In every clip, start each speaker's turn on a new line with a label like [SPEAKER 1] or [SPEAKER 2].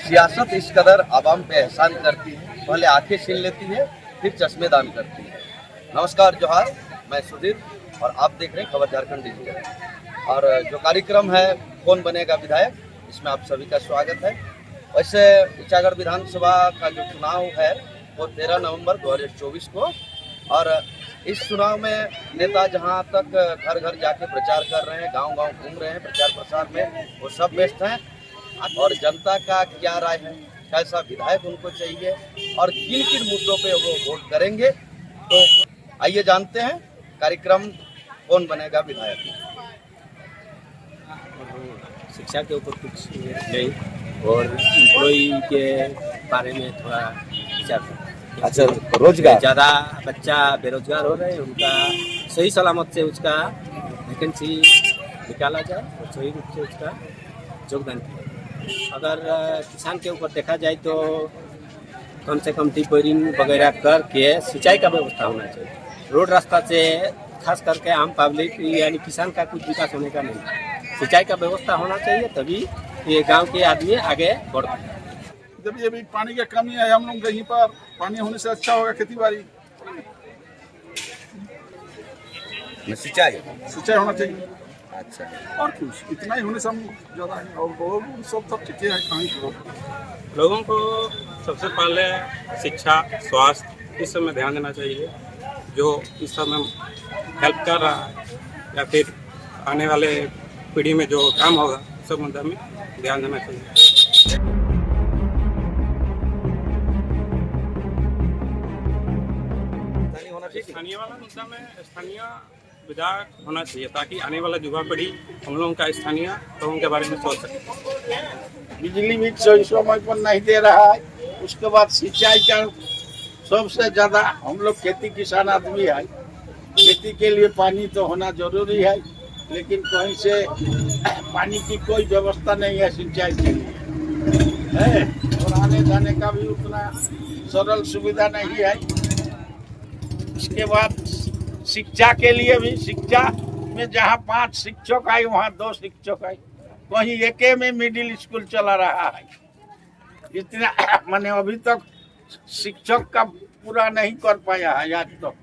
[SPEAKER 1] सियासत इस कदर आवाम पे एहसान करती है, पहले आंखें छीन लेती है, फिर चश्मेदान करती है। नमस्कार, जोहार, मैं सुधीर और आप देख रहे हैं खबर झारखंड डिजिटल। और जो कार्यक्रम है कौन बनेगा विधायक, इसमें आप सभी का स्वागत है। वैसे ईचागढ़ विधानसभा का जो चुनाव है वो 13 नवंबर 2024 को, और इस चुनाव में नेता जहां तक घर घर जाके प्रचार कर रहे हैं, गांव-गांव घूम रहे हैं प्रचार प्रसार में, वो सब व्यस्त हैं। और जनता का क्या राय है, कैसा विधायक उनको चाहिए और किन किन मुद्दों पे वो वोट करेंगे, तो आइए जानते हैं कार्यक्रम कौन बनेगा विधायक।
[SPEAKER 2] शिक्षा के ऊपर कुछ नहीं और एम्प्लॉई के बारे में थोड़ा विचार करना।
[SPEAKER 1] अच्छा, रोजगार,
[SPEAKER 2] ज़्यादा बच्चा बेरोजगार हो रहे हैं, उनका सही सलामत से उसका वैकेंसी निकाला जाए और सही रूप से उसका योगदान किया। अगर किसान के ऊपर देखा जाए तो कम से कम डीप बोरिंग वगैरह करके सिंचाई का व्यवस्था होना चाहिए। रोड रास्ता से खास करके आम पब्लिक यानी किसान का कुछ विकास होने का नहीं, सिंचाई का व्यवस्था होना चाहिए, तभी ये गांव के आदमी आगे बढ़ पाए।
[SPEAKER 3] जब ये भी पानी की कमी है हम लोग कहीं पर, पानी होने से अच्छा होगा खेती बाड़ी, सिंचाई होना चाहिए।
[SPEAKER 1] अच्छा,
[SPEAKER 3] और कुछ इतना ही होने से हम ज़्यादा है। और सब ठीक है, कहीं
[SPEAKER 4] लोगों को सबसे पहले शिक्षा, स्वास्थ्य इस सब में ध्यान देना चाहिए, जो इस सब में हेल्प कर रहा है, या फिर आने वाले पीढ़ी में जो काम होगा सब मुद्दा में ध्यान देना चाहिए। स्थानीय वाला मुद्दा में स्थानीय विधायक होना चाहिए, ताकि आने वाला युवा पीढ़ी हम लोगों का स्थानीय लोगों के बारे में सोच सके।
[SPEAKER 5] बिजली भी सही समय पर नहीं दे रहा है, उसके बाद सिंचाई का सबसे ज़्यादा, हम लोग खेती किसान आदमी है, खेती के लिए पानी तो होना जरूरी है, लेकिन कहीं से पानी की कोई व्यवस्था नहीं है सिंचाई के लिए है, और आने जाने का भी उतना सरल सुविधा नहीं है। इसके बाद शिक्षा के लिए भी, शिक्षा में जहाँ 5 शिक्षक आए वहाँ 2 शिक्षक आए, कहीं एके में मिडिल स्कूल चला रहा है। इतना मैंने अभी तक शिक्षक का पूरा नहीं कर पाया है आज तक।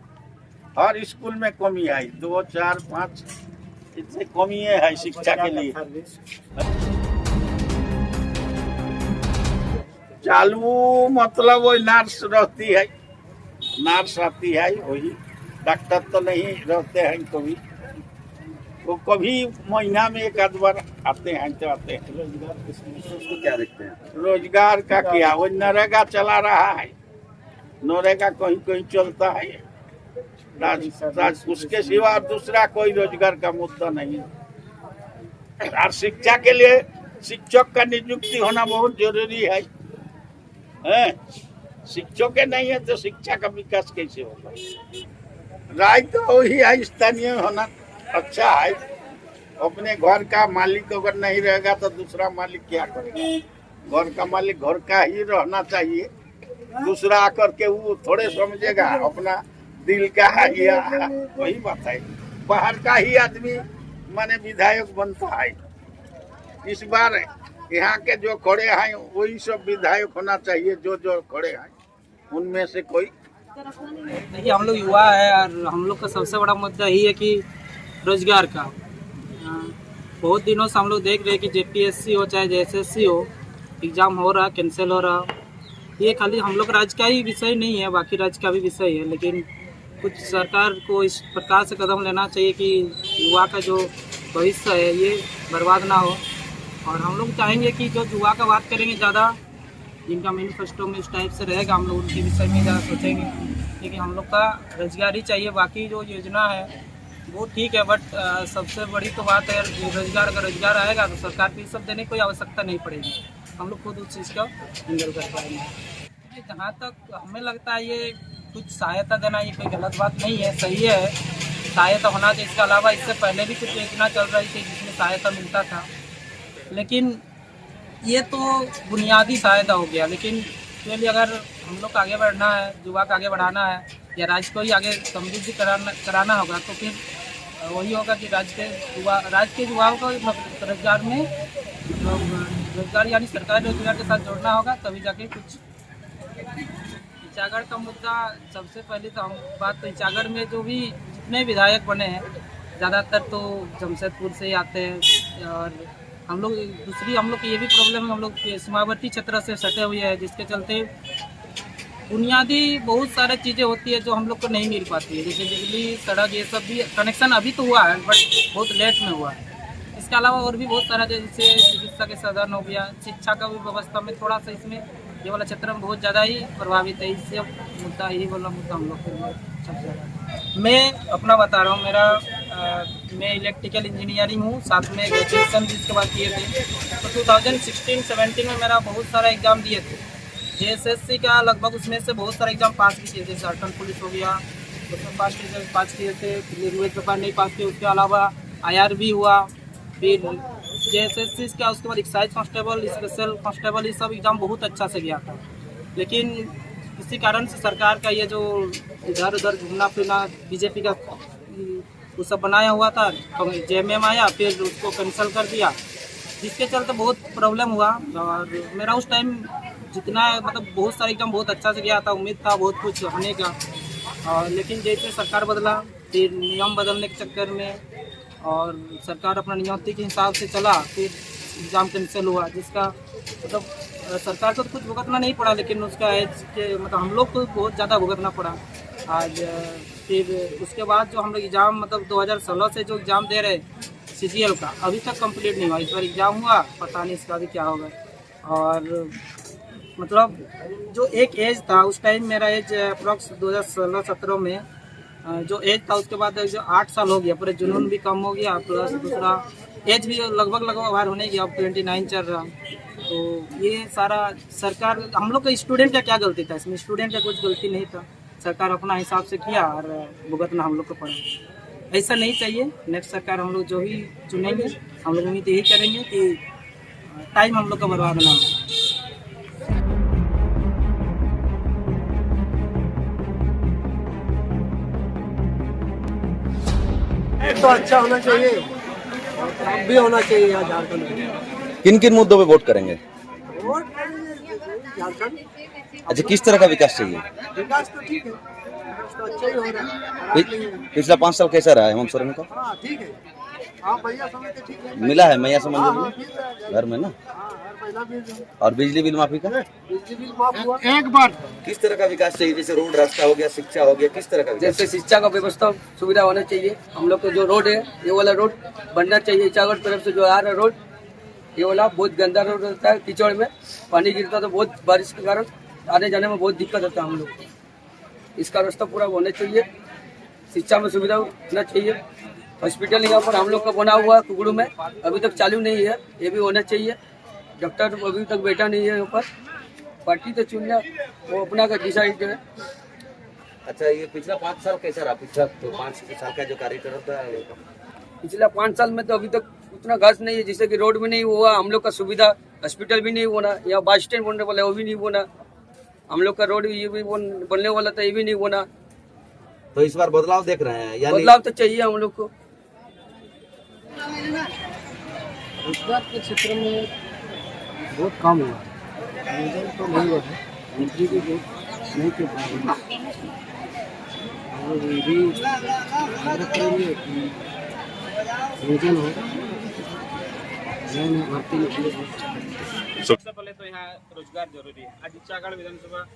[SPEAKER 5] हर स्कूल में कमी है, 2, 4, 5 इतने कमी है शिक्षा के लिए। चालू मतलब वही नर्स रहती है, नर्स आती है, वही डॉक्टर तो नहीं रहते हैं कभी, वो कभी महीना में 1 आध बार आते हैं तो आते हैं।
[SPEAKER 1] उसको क्या देखते हैं?
[SPEAKER 5] रोजगार का क्या, वो नरेगा चला रहा है, नरेगा कहीं कहीं चलता है, उसके सिवा दूसरा कोई रोजगार का मुद्दा नहीं है। और शिक्षा के लिए शिक्षक का नियुक्ति होना बहुत जरूरी है, शिक्षक के नहीं है तो शिक्षा का विकास कैसे होगा। राय तो वही है, स्थानीय होना अच्छा है। अपने घर का मालिक अगर नहीं रहेगा तो दूसरा मालिक क्या करेगा। घर का मालिक घर का ही रहना चाहिए, दूसरा आकर के वो थोड़े समझेगा अपना दिल का है, या वही बात है। बाहर का ही आदमी माने विधायक बनता है। इस बार यहाँ के जो खड़े हैं वही सब विधायक होना चाहिए, जो खड़े हैं उनमें से कोई।
[SPEAKER 6] देखिए, हम लोग युवा है और हम लोग का सबसे बड़ा मुद्दा ही है कि रोजगार का। बहुत दिनों से हम लोग देख रहे हैं कि जेपीएससी हो चाहे जेएसएससी हो, एग्ज़ाम हो रहा, कैंसिल हो रहा। ये खाली हम लोग राज्य का ही विषय नहीं है, बाकी राज्य का भी विषय है, लेकिन कुछ सरकार को इस प्रकार से कदम लेना चाहिए कि युवा का जो भविष्य है ये बर्बाद ना हो। और हम लोग चाहेंगे कि जो युवा का बात करेंगे ज़्यादा, जिनका मैनिफेस्टो में इस टाइप से रहेगा, हम लोग उनके विषय में ज़्यादा सोचेंगे, क्योंकि हम लोग का रोजगार ही चाहिए। बाकी जो योजना है वो ठीक है, बट सबसे बड़ी तो बात है रोजगार। अगर रोजगार आएगा तो सरकार को ये सब देने की कोई आवश्यकता नहीं पड़ेगी, हम लोग खुद उस चीज़ का हैंडल कर पाएंगे। जहाँ तक हमें लगता है ये कुछ सहायता देना ये कोई गलत बात नहीं है, सही है, सहायता होना चाहिए। इसके अलावा इससे पहले भी कुछ योजना चल रही थी जिसमें सहायता मिलता था, लेकिन ये तो बुनियादी सहायता हो गया। लेकिन इसके लिए अगर हम लोग को आगे बढ़ना है, युवा को आगे बढ़ाना है, या राज्य को ही आगे समृद्धि कराना होगा, तो फिर वही होगा कि राज्य के युवाओं को रोजगार में मतलब रोजगार यानी सरकारी रोजगार के साथ जोड़ना होगा, तभी जाके कुछ। ईचागढ़ का मुद्दा सबसे पहले तो हम बात तो ईचागढ़ में जो भी जितने विधायक बने हैं ज़्यादातर तो जमशेदपुर से ही आते हैं, और हम लोग की ये भी प्रॉब्लम है, हम लोग सीमावर्ती क्षेत्र से सटे हुए हैं, जिसके चलते बुनियादी बहुत सारी चीज़ें होती है जो हम लोग को नहीं मिल पाती है, जैसे बिजली, सड़क, ये सब भी कनेक्शन अभी तो हुआ है बट बहुत लेट में हुआ है। इसके अलावा और भी बहुत सारा जैसे चिकित्सा के साधन हो गया, शिक्षा का भी व्यवस्था में थोड़ा सा इसमें ये वाला क्षेत्र में बहुत ज़्यादा ही प्रभावित है। इससे मुद्दा यही वाला मुद्दा हम लोग के लिए सबसे ज़्यादा। मैं अपना बता रहा हूँ, मैं इलेक्ट्रिकल इंजीनियरिंग हूँ, साथ में ग्रेजुएशन भी इसके बाद किए थे। तो 2016-17 में मेरा बहुत सारा एग्ज़ाम दिए थे, JSSC का लगभग उसमें से बहुत सारे एग्ज़ाम पास भी किए थे। झारखंड पुलिस हो गया, उसमें पास किए थे, रेलवे पेपर नहीं पास किए। उसके अलावा IRB हुआ, फिर JSSC का, उसके बाद एक्साइज कांस्टेबल, स्पेशल कांस्टेबल, ये सब एग्ज़ाम बहुत अच्छा से गया था। लेकिन किसी कारण से सरकार का ये जो इधर उधर घूमना फिरना बीजेपी का वो सब बनाया हुआ था, JMM आया, फिर उसको कैंसिल कर दिया, जिसके चलते बहुत प्रॉब्लम हुआ। और मेरा उस टाइम जितना मतलब बहुत सारे एग्जाम बहुत अच्छा से गया था, उम्मीद था बहुत कुछ होने का, लेकिन जैसे सरकार बदला, फिर नियम बदलने के चक्कर में और सरकार अपना नियति के हिसाब से चला, फिर एग्ज़ाम कैंसिल हुआ, जिसका मतलब सरकार को तो कुछ भुगतना नहीं पड़ा, लेकिन उसका एज के मतलब हम लोग को बहुत ज़्यादा भुगतना पड़ा आज। फिर उसके बाद जो हम लोग एग्ज़ाम मतलब 2016 से जो एग्ज़ाम दे रहे CGL का, अभी तक कंप्लीट नहीं हुआ। इस बार एग्ज़ाम हुआ, पता नहीं इसका भी क्या होगा। और मतलब जो एक एज था उस टाइम, मेरा एज अप्रॉक्स 2016-17 में जो एज था, उसके बाद जो 8 साल हो गया, पूरे जुनून भी कम हो गया, प्लस दूसरा एज भी लगभग बाहर होने की, अब 29 चल रहा। तो ये सारा सरकार, हम लोग का स्टूडेंट का क्या गलती था इसमें? स्टूडेंट का कुछ गलती नहीं था, सरकार अपना हिसाब से किया और भुगतना हम लोग को पड़ा। ऐसा नहीं चाहिए। नेक्स्ट सरकार हम लोग जो भी चुनेंगे, हम लोग उम्मीद यही करेंगे कि टाइम हम लोग का बर्बाद ना हो।
[SPEAKER 7] तो अच्छा होना चाहिए और काम भी होना चाहिए यहाँ झारखंड में।
[SPEAKER 1] किन किन मुद्दों पे वोट करेंगे?
[SPEAKER 7] वोट झारखंड
[SPEAKER 1] अच्छा, किस तरह का विकास चाहिए?
[SPEAKER 7] विकास तो ठीक है, विकास तो अच्छा ही हो रहा है।
[SPEAKER 1] पिछला 5 साल कैसा रहा है हेमंत सोरेन का?
[SPEAKER 7] हाँ ठीक है, हाँ भैया समय तो ठीक है,
[SPEAKER 1] मिला है मैया से
[SPEAKER 7] हाँ
[SPEAKER 1] मंजूरी घर में ना?
[SPEAKER 7] हर महीना भी
[SPEAKER 1] और बिजली बिल माफी का?
[SPEAKER 7] बिजली बिल माफ हुआ।
[SPEAKER 3] एक बार
[SPEAKER 1] किस तरह का विकास चाहिए? जैसे रोड, रास्ता हो गया, शिक्षा हो गया, किस तरह का विकास?
[SPEAKER 8] जैसे शिक्षा का व्यवस्था सुविधा होना चाहिए। हम लोग को जो रोड है, ये वाला रोड बनना चाहिए। ईचागढ़ तरफ से जो आ रहा रोड, ये वाला बहुत गंदा रोड रहता है, कीचड़ में पानी गिरता तो बहुत, बारिश के कारण आने जाने में बहुत दिक्कत होता है हम लोग को। इसका रास्ता पूरा होना चाहिए। शिक्षा में सुविधा होना चाहिए। हॉस्पिटल यहाँ पर हम लोग का बना हुआ है कुगड़ू में, अभी तक चालू नहीं है, ये भी होना चाहिए। डॉक्टर अभी तक बैठा नहीं है यहाँ पर। पार्टी तो चुनना वो अपना का डिसाइड है।
[SPEAKER 1] अच्छा, ये पिछला 5 साल कैसा रहा? पिछला तो 5 साल का जो कार्यक्रम था,
[SPEAKER 8] पिछला 5 साल में तो अभी तक उतना घास नहीं है, जैसे कि रोड भी नहीं हुआ, हम लोग का सुविधा, हॉस्पिटल भी नहीं बना, यहाँ बस स्टैंड बनने वाला है वो भी नहीं बना, हम लोग का रोड ये भी बनने वाला था, ये भी नहीं बना।
[SPEAKER 1] तो इस बार बदलाव देख रहे हैं? यानी
[SPEAKER 8] बदलाव तो चाहिए हम लोग को।
[SPEAKER 7] रोजगार के क्षेत्र में बहुत कम हुआ, नियोजन तो नहीं हुआ है, मंत्री भी बहुत नहीं कर पा रहे हैं। और ये भी आग्रह करेंगे कि नियोजन हो, नए भर्ती निकले।
[SPEAKER 4] सबसे पहले तो यहाँ रोजगार जरूरी है। आज ईचागढ़ विधानसभा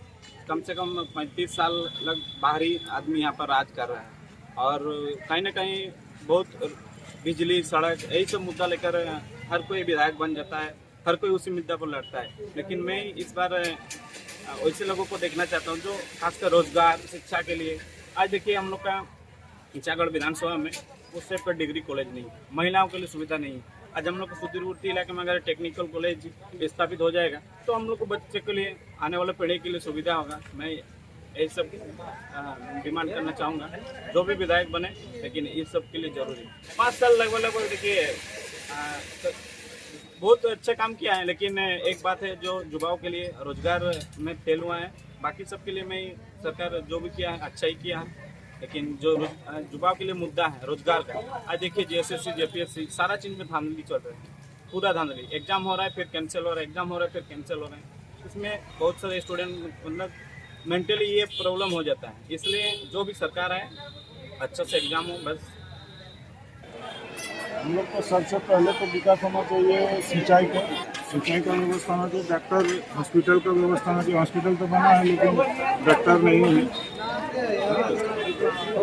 [SPEAKER 4] कम से कम 35 साल लग बाहरी आदमी यहाँ पर राज कर रहा है, और कहीं ना कहीं बहुत बिजली, सड़क, यही सब मुद्दा लेकर हर कोई विधायक बन जाता है, हर कोई उसी मुद्दा पर लड़ता है। लेकिन मैं इस बार वैसे लोगों को देखना चाहता हूँ जो खासकर रोजगार, शिक्षा के लिए। आज देखिए हम लोग का ईचागढ़ विधानसभा में उस टाइप का डिग्री कॉलेज नहीं, महिलाओं के लिए सुविधा नहीं। आज हम लोग को सुदूरवर्ती इलाके में अगर टेक्निकल कॉलेज स्थापित हो जाएगा तो हम लोग को बच्चे के लिए, आने वाले पीढ़ी के लिए सुविधा होगा। मैं यही सब डिमांड करना चाहूँगा, जो भी विधायक बने, लेकिन इस सब के लिए जरूरी 5 साल लगभग देखिए बहुत अच्छा काम किया है। लेकिन एक बात है, जो युवाओं के लिए रोजगार में फेल हुआ है। बाकी सब के लिए मैं सरकार जो भी किया है अच्छा ही किया है, लेकिन जो युवाओं के लिए मुद्दा है रोजगार का, आज देखिए JSSC, JPSC सारा चीज़ में धांधली चल रहा है।
[SPEAKER 9] पूरा धांधली, एग्जाम हो रहा है फिर कैंसिल हो रहा है, एग्जाम हो रहा है फिर कैंसिल हो रहा है। इसमें बहुत सारे स्टूडेंट मतलब मेंटली ये प्रॉब्लम हो जाता है। इसलिए जो भी सरकार है अच्छा से एग्जाम हो बस।
[SPEAKER 3] हम लोग को सबसे पहले तो विकास होना चाहिए सिंचाई का व्यवस्था होना चाहिए, डॉक्टर हॉस्पिटल का व्यवस्था होना चाहिए। हॉस्पिटल तो बना है लेकिन डॉक्टर नहीं है। तो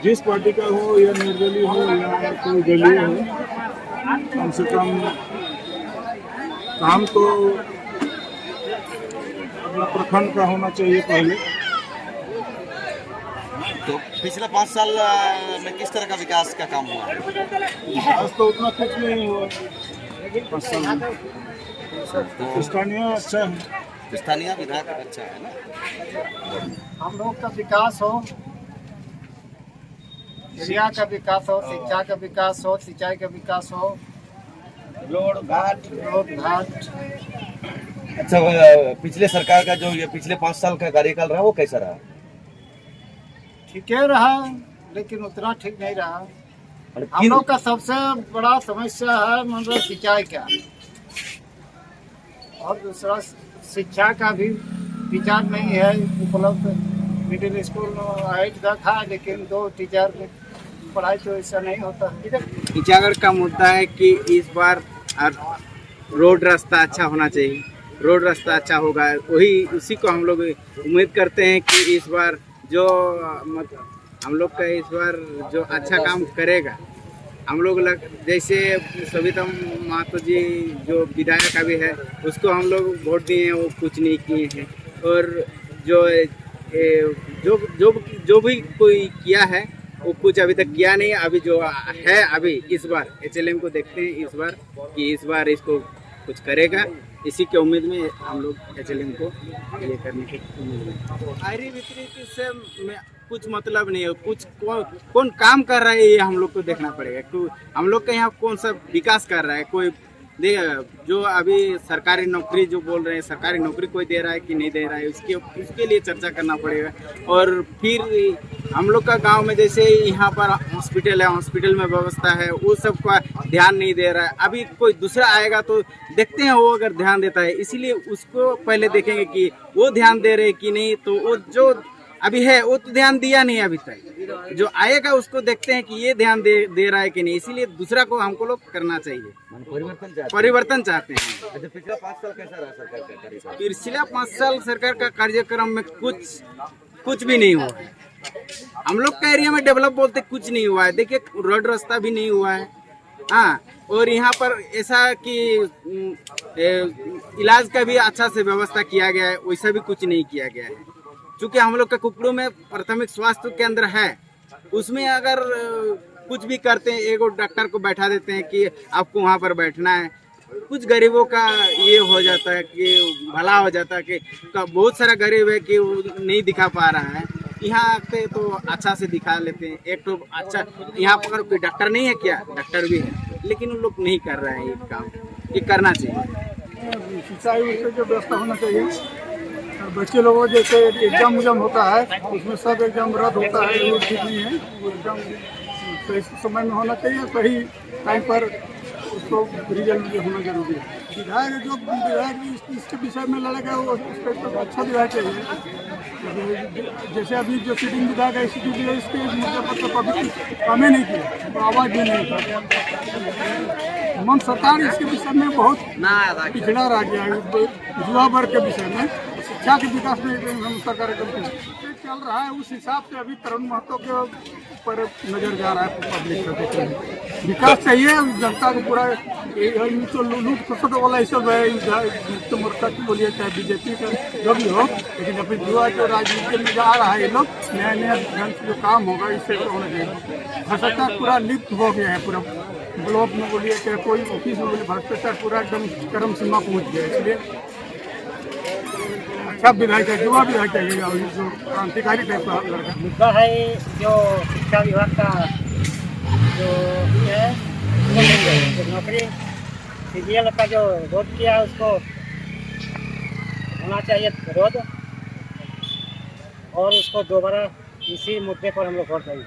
[SPEAKER 3] जिस पार्टी का हो या निर्दलीय हो या कोई दलीय हो, कम से कम काम तो अपना प्रखंड का होना चाहिए पहले।
[SPEAKER 1] तो पिछले 5 साल में किस तरह का विकास का काम हुआ है?
[SPEAKER 3] आज तो उतना कुछ नहीं हुआ 5 साल में।
[SPEAKER 1] तो
[SPEAKER 3] स्थानीय अच्छा है,
[SPEAKER 1] स्थानीय विधायक अच्छा है ना।
[SPEAKER 7] हम लोग का विकास हो, एरिया का विकास हो, शिक्षा का विकास हो, सिंचाई का विकास हो, रोड घाट।
[SPEAKER 1] अच्छा, पिछले सरकार का जो ये पिछले 5 साल का कार्यकाल रहा वो कैसा रहा?
[SPEAKER 7] ठीक है रहा, लेकिन उतना ठीक नहीं रहा। हम लोग का सबसे बड़ा समस्या है मतलब सिंचाई का, और दूसरा शिक्षा का भी विचार नहीं है उपलब्ध। मिडिल स्कूल हाइट का था लेकिन 2 टीचर पढ़ाई तो ऐसा नहीं होता।
[SPEAKER 2] टीचागढ़ का मुद्दा है कि इस बार रोड रास्ता अच्छा होना चाहिए। रोड रास्ता अच्छा होगा, उसी को हम लोग उम्मीद करते हैं कि इस बार जो हम लोग का इस बार जो अच्छा काम करेगा, हम लोग जैसे सविता महतो जी जो विधायक अभी है उसको हम लोग वोट दिए हैं, वो कुछ नहीं किए हैं। और जो भी कोई किया है वो कुछ अभी तक किया नहीं। अभी जो है अभी इस बार HLM को देखते हैं इस बार कि इस बार इसको कुछ करेगा, इसी के उम्मीद में हम लोग HLM को ये करने की उम्मीद में। आयरी वितरित से कुछ मतलब नहीं है, कुछ कौन काम कर रहा है ये हम लोग को देखना पड़ेगा। तो हम लोग के यहाँ कौन सा विकास कर रहा है, कोई जो अभी सरकारी नौकरी जो बोल रहे हैं, सरकारी नौकरी कोई दे रहा है कि नहीं दे रहा है, उसके लिए चर्चा करना पड़ेगा। और फिर हम लोग का गांव में जैसे यहाँ पर हॉस्पिटल है, हॉस्पिटल में व्यवस्था है, वो सब का ध्यान नहीं दे रहा है। अभी कोई दूसरा आएगा तो देखते हैं वो अगर ध्यान देता है, इसीलिए उसको पहले देखेंगे कि वो ध्यान दे रहे कि नहीं। तो वो जो अभी है वो तो ध्यान दिया नहीं अभी तक, जो आएगा उसको देखते हैं कि ये ध्यान दे रहा है कि नहीं। इसीलिए दूसरा को हमको लोग करना चाहिए, परिवर्तन चाहते हैं।
[SPEAKER 1] अच्छा, पिछला 5 साल कैसा रहा सरकार का कार्यकाल?
[SPEAKER 2] पिछला 5 साल सरकार का कार्यक्रम में कुछ भी नहीं हुआ है। हम लोग का एरिया में डेवलप बोलते कुछ नहीं हुआ है। देखिए रोड रास्ता भी नहीं हुआ है, हाँ। और यहाँ पर ऐसा कि इलाज का भी अच्छा से व्यवस्था किया गया है, वैसा भी कुछ नहीं किया गया है। चूँकि हम लोग का कुकड़ू में प्राथमिक स्वास्थ्य केंद्र है, उसमें अगर कुछ भी करते हैं एक डॉक्टर को बैठा देते हैं कि आपको वहाँ पर बैठना है। कुछ गरीबों का ये हो जाता है कि भला हो जाता है कि बहुत सारा गरीब है कि वो नहीं दिखा पा रहा है। यहाँ आते तो अच्छा से दिखा लेते हैं। एक तो अच्छा यहाँ पर कोई डॉक्टर नहीं है क्या, डॉक्टर भी है लेकिन उन लोग नहीं कर रहे हैं ये काम, ये करना चाहिए।
[SPEAKER 3] सिंचाई की जो व्यवस्था होना चाहिए। बच्चे लोगों जैसे एग्जाम होता है उसमें सब एग्जाम रद्द होता है, वो ठीक नहीं है। वो एग्जाम सही समय में होना चाहिए, सही टाइम पर उसको रिजल्ट होना जरूरी है। विधायक इसके विषय में लड़ेगा वो तो अच्छा विधायक चाहिए। जैसे अभी जो सिटिंग विधायक है इसके मुद्दे पर तो कभी काम ही नहीं किया, तो आवाज़ भी नहीं किया। मन सरकार इसके विषय में बहुत पिछड़ा रह गया है। युवा वर्ग के विषय में, शिक्षा के विकास में सरकार एकदम चल रहा है। उस हिसाब से अभी तरुण महतो के ऊपर नजर जा रहा है पब्लिक का। देख रहे हैं विकास चाहिए जनता को पूरा, तो लूट खसोट वाला ये सब है। तो मोर्चा की बोलिए चाहे बीजेपी का जो भी हो, लेकिन अभी युवा जो राजनीति में जा रहा है ये लोग नया ढंग से जो काम होगा इससे होना चाहिए। भ्रष्टाचार पूरा लिप्त हो गया है, पूरा ब्लॉक में बोलिए चाहे कोई ऑफिस में बोलिए, भ्रष्टाचार पूरा एकदम चरम सीमा पहुँच गया। इसलिए अच्छा विधायक है, युवा विधायक चाहिएगा, जो क्रांतिकारी टाइप का लड़का।
[SPEAKER 7] मुद्दा है जो शिक्षा विभाग का जो है जो नौकरी CGL का जो विरोध किया उसको होना चाहिए विरोध, और उसको दोबारा इसी मुद्दे पर हम लोग वोट देंगे।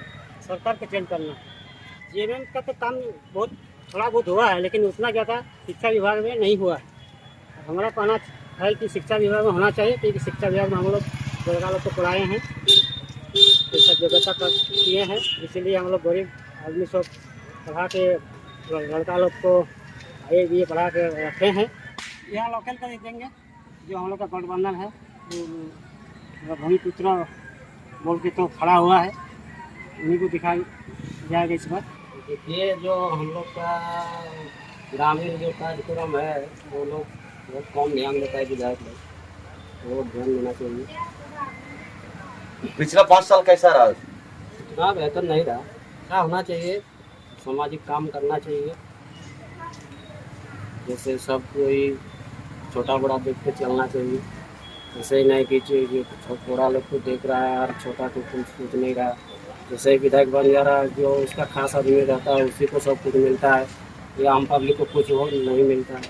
[SPEAKER 7] सरकार को चेंज करना, GMM का तो काम बहुत थोड़ा बहुत हुआ है, लेकिन उतना ज़्यादा शिक्षा विभाग में नहीं हुआ है। हमारा कहना है कि शिक्षा विभाग में होना चाहिए, क्योंकि शिक्षा विभाग में हम लोग लड़का लोग को पढ़ाए हैं, सब योग्यता तक किए हैं, इसीलिए हम लोग गरीब आदमी सब पढ़ा के लड़का लोग को ये पढ़ा के रखे हैं। यहाँ लोकल का देखेंगे जो हम लोग का गठबंधन है, भूमिपुत्र बोल के तो खड़ा हुआ है, उन्हीं को दिखाई जाएगा इस बार।
[SPEAKER 2] देखिए, जो हम लोग का ग्रामीण जो कार्यक्रम है वो लोग बहुत कम ध्यान देता है विधायक लोग, वो ध्यान देना चाहिए।
[SPEAKER 1] पिछला 5 साल कैसा रहा?
[SPEAKER 2] इतना बेहतर नहीं रहा। क्या होना चाहिए, सामाजिक काम करना चाहिए, जैसे सब कोई छोटा बड़ा देख के चलना चाहिए। ऐसे ही नहीं कि छोटा लोग को देख रहा है और छोटा को कुछ नहीं रहा। जैसे विधायक बन जा रहा है, जो उसका खास आदमी रहता है उसी को सब कुछ मिलता है, या आम पब्लिक को कुछ और नहीं मिलता है।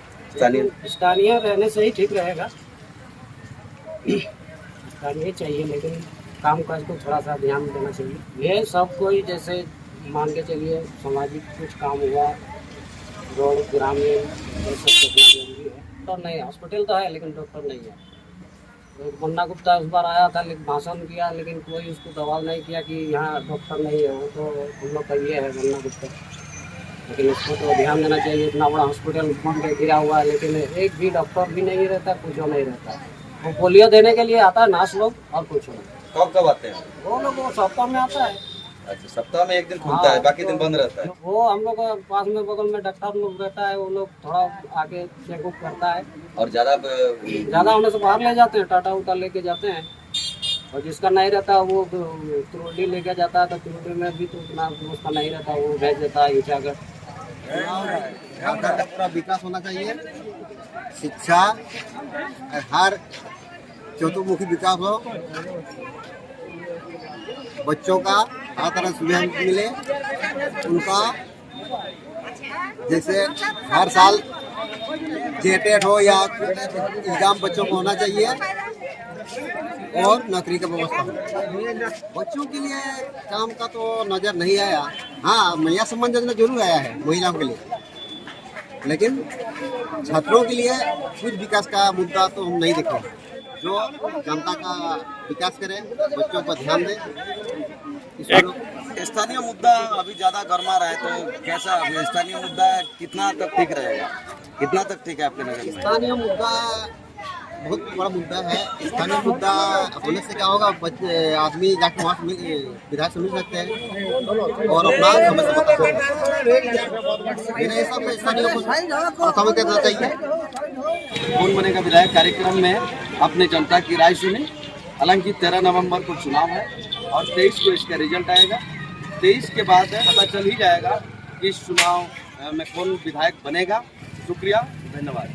[SPEAKER 2] स्थानीय रहने से ही ठीक रहेगा। स्थानीय चाहिए, लेकिन काम काज को थोड़ा सा ध्यान देना चाहिए। ये सब कोई जैसे मान के चलिए सामाजिक कुछ काम हुआ, रोड ग्रामीण ये सब जरूरी है। डॉक्टर नहीं है, हॉस्पिटल तो है लेकिन डॉक्टर नहीं है। तो बन्ना गुप्ता उस बार आया था, लेकिन भाषण किया, लेकिन कोई उसको दबाव नहीं किया कि यहाँ डॉक्टर नहीं है। वो तो हम लोग का ये है बन्ना गुप्ता, लेकिन इसको तो ध्यान देना चाहिए। इतना बड़ा हॉस्पिटल बन के गिरा हुआ है, लेकिन एक भी डॉक्टर भी नहीं रहता, कुछ नहीं रहता। वो पोलियो देने के लिए आता है नार्स लोग और कुछ नहीं।
[SPEAKER 1] कब आते हैं
[SPEAKER 2] वो लोग वो सप्ताह में आता है।
[SPEAKER 1] अच्छा, सप्ताह में एक दिन खुलता है, बाकी दिन बंद रहता है।
[SPEAKER 2] वो हम लोग का पास में बगल में डॉक्टर लोग रहता है, वो लोग थोड़ा आके चेकअप करता है,
[SPEAKER 1] और ज़्यादा
[SPEAKER 2] होने से बाहर ले जाते हैं, टाटा उटा लेके जाते हैं। और जिसका नहीं रहता वो त्रोडी लेके जाता है, तो त्रोडी में भी तो उतना उसका नहीं रहता, वो भेज देता है ईटागढ़।
[SPEAKER 10] झारखंड का पूरा विकास होना चाहिए, शिक्षा हर चतुर्मुखी विकास हो, बच्चों का हर तरह सुविधा मिले, उनका जैसे हर साल जेटेट हो या एग्जाम बच्चों को होना चाहिए, और नौकरी का व्यवस्था हो। बच्चों के लिए काम का तो नज़र नहीं आया। हाँ, महिला सम्मान योजना जरूर आया है महिलाओं के लिए, लेकिन छात्रों के लिए कुछ विकास का मुद्दा तो हम नहीं देखे। जो जनता का विकास करे, बच्चों पर ध्यान दे।
[SPEAKER 1] स्थानीय मुद्दा अभी ज़्यादा गर्मा रहा है, तो कैसा स्थानीय मुद्दा कितना तक ठीक रहेगा? कितना तक ठीक है आपके नजर में?
[SPEAKER 10] स्थानीय मुद्दा बहुत बड़ा मुद्दा है। स्थानीय मुद्दा होने से क्या होगा, आदमी जाके वहाँ से विधायक से मिल सकते हैं और अपना समस्या बता सकते हैं। मेरे हिसाब से स्थानीय को प्राथमिकता देना चाहिए।
[SPEAKER 1] कौन बनेगा विधायक कार्यक्रम में अपने जनता की राय सुनी। हालांकि 13 नवंबर को चुनाव है और 23 को इसका रिजल्ट आएगा। 23 के बाद पता चल ही जाएगा कि इस चुनाव में कौन विधायक बनेगा। शुक्रिया, धन्यवाद।